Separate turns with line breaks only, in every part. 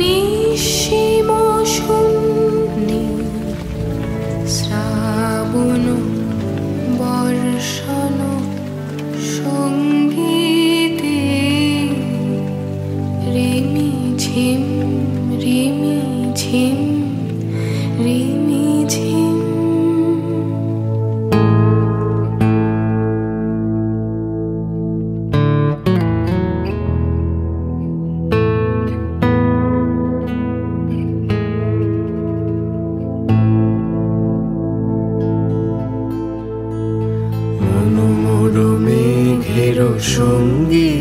নিঃসীম শূন্যে শ্রাবণ বর্ষণ সঙ্গীতে রিমি ঝিম রিমি ঝিম রিমি ঝিম।
সঙ্গী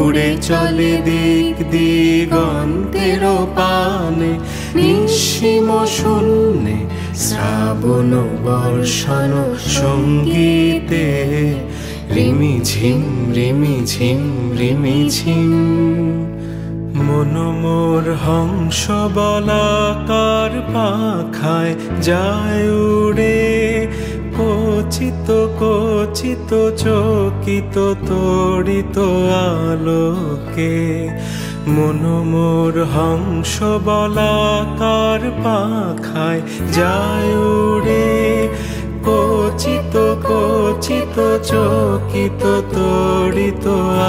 উড়ে চলে দিক দিগন্তের পানে, নিঃসীম শূন্যে শ্রাবণ বর্ষণ সঙ্গীতে রিমি ঝিম রিমি ঝিম রিমি ঝিম। মন মোর হংস বলাকার পাখায় যায় উড়ে, কচিত কচিত চকিত তড়িত আলোকে। মন মোর হংস বলাকার পাখায় যায় উড়ে, কচিত কচিত চকিত তড়িত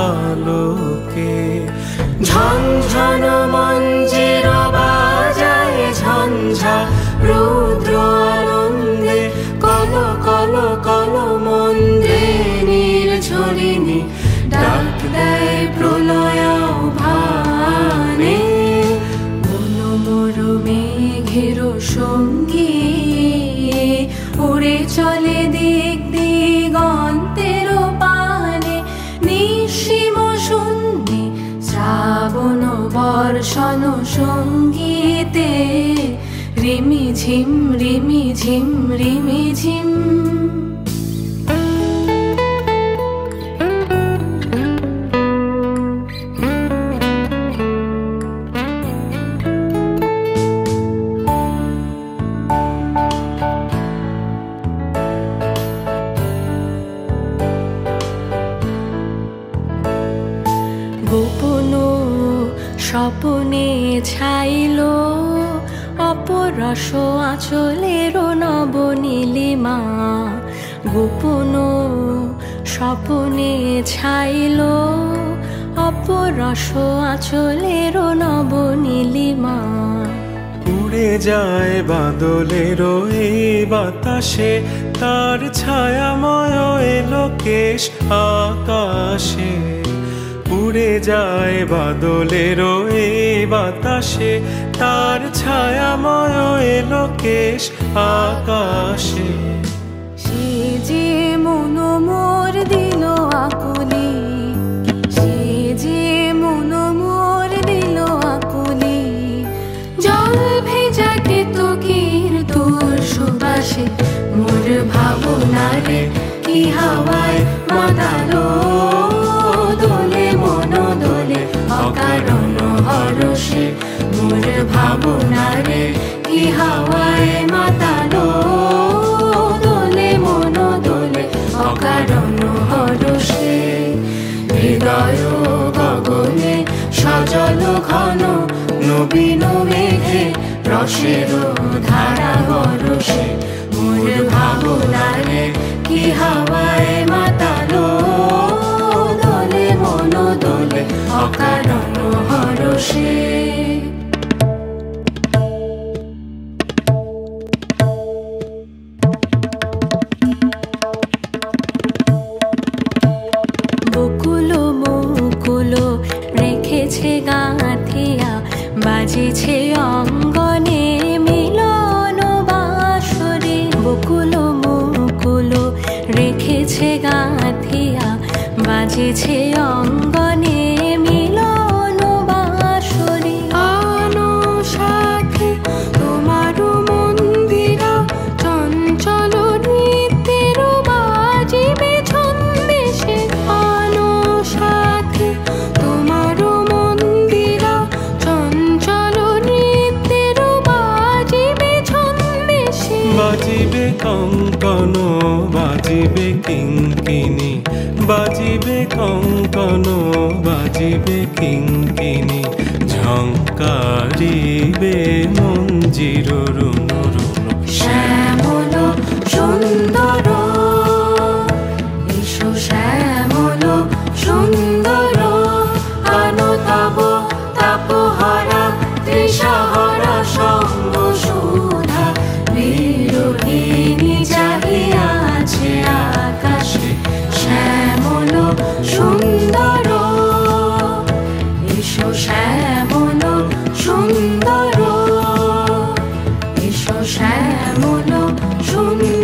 আলোকে। ঝনঝন মঞ্জির বাজায় ঝঞ্ঝা রুদ্র আনন্দে, কল কল কল মন্দে নির্ঝরিণী ডাক দেয় প্রলয় ভানে।
মন মোর মেঘের সঙ্গী উড়ে চলে দিক দিগন্তের পানে, নিঃসীম শূন্যে শ্রাবণ বর্ষণ সঙ্গীতে রিমি ঝিম রিমি ঝিম রিমি ঝিম। গোপন স্বপনে ছাইল অপরস আঁচলের নবনীলিমা, গোপন স্বপনে ছাইল অপরস আঁচলের নবনীলিমা।
উড়ে যায় বাদলের এই বাতাসে, তার ছায়াময় লোকেশ আকাশে। উড়ে যায় বাদলের এই বাতাসে, তার ছায়াময় লোকেশ আকাশে।
সে যে মন মোর দিল আকুলি, সে যে মন মোর দিল আকুলি। জল ভেজা কেতকীর তোর সুবাসে মোর ভাবনারে কি হাওয়ায় মাতালো দোলে মন দোলে অকারণ হরষে। মোর ভাবনারে কি হাওয়ায় মাতালো দোলে মন দোলে অকারণ হরষে। হৃদয় গগনে সজল ঘন নবীন মেঘে রসের ধারা বরষে। মোর ভাবনারে কি হাওয়ায় মাতালো দোলে মন দোলে অকারণ হরষে। বকুল মুকুল রেখেছে গাঁথিয়া, বাজেছে অঙ্গনে মিলন বাঁশরে। বকুল মুকুল রেখেছে গাঁথিয়া, বাজেছে অঙ্গনে মিলন বাঁশরে। আনো সাথে তোমার মন্দিরা, চঞ্চল নৃত্যের বাজিবে ছন্দেশে। আনো সাথে তোমার মন্দিরা, চঞ্চল নৃত্যের বাজিবে ছন্দেশে।
বাজিবে কঙ্কন বাজিবে কিঙ্কিনি, বাজিবে কঙ্কন বাজিবে কিঙ্কিনি। দুলবে মঞ্জির রুনু রুনু।
শ্যামল সুন্দর এসো শ্যামল সুন্দর আনো তব তাপহারা তৃষাহারা সঙ্গ সুধা বিরোহিণী জাগিয়া আছে আকাশে শ্যামল সুন্দর এসো শ্যামল সুন্দর এসো শ্যামল সুন্দর।